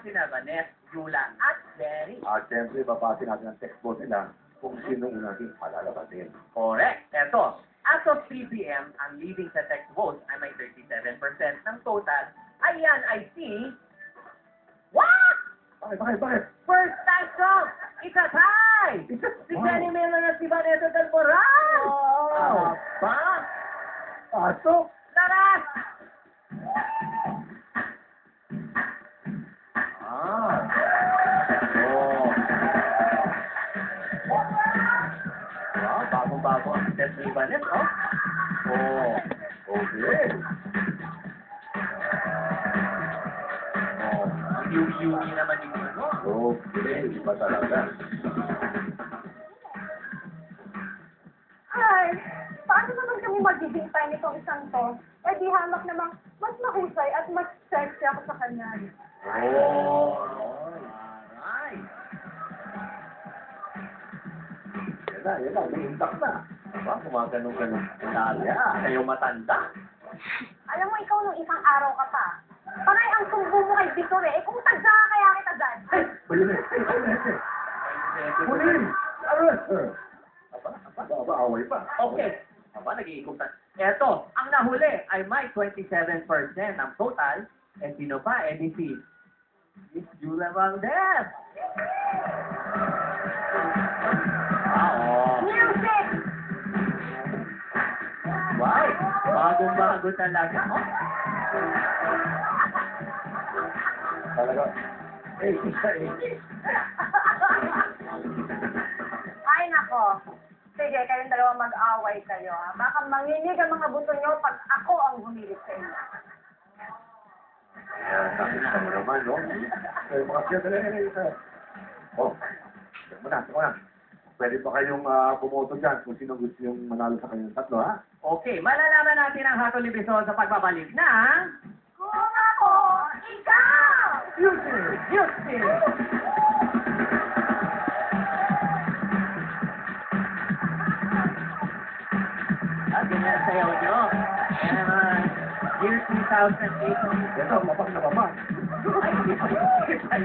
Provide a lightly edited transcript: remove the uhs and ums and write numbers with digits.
sina Vanessa, Yula, at Jerry. At siyempre, babasin natin ang text vote nila kung sino ang natin palalabasin. Correct. Eto, as of 3 p.m., ang leading sa text votes ay may 37% ng total. Ayan, I see. What? Bakit? First time song! It's a tie! Si Jenny Miller at si Vanessa del Moral! Wow! Ba? Pasok! Laras! Ah! Oh! Oh, bagong-bago ang test ni Vanessa, oh. Oh! Okay! Oh, yumi-yumi naman yung ano. Okay! Iba talaga. Ay, paano naman kami maghihintay nitong isang to? Eh di hamak namang mas mahusay at mas sexy ako sa kanya. Oh! Aray! Yan na, may intak na. Diba, kumaganong-ganong Nalia, kayo matanda. Alam mo, ikaw nung isang araw ka pa. Panay ang sumbo mo kay Victor eh. Kung tagsa ka kaya kita dyan. Kulin! Arrest her! Aba, away pa. Okay. Aba, nag-iikot na. Eto, ang nahuli ay may 27% ang total. Eh, sino pa? Eh, si Miss Yula Valdez. Oo. Music! Wow, bagong-bago talaga. Oh. Talaga. Eh, isa eh. Ay, nako. Sige, kayong dalawa mag-away kayo, ha? Baka manginig ang mga buto nyo pag ako ang humilit sa inyo. Nakita mo naman, no? Eh, mga siya, dali. Oh, ito mo na. Pwede pa kayong bumoto dyan kung sino gusto yung manalo sa kanyang tatlo, ha? Okay, malalaman natin ang Hatol Episode sa pagbabalik ng... Kung ako, ikaw! Music! At ganyan ang sayaw nyo. Yan naman. Year 2008. Ito, mapak na mapak. Ay, hindi pa yan.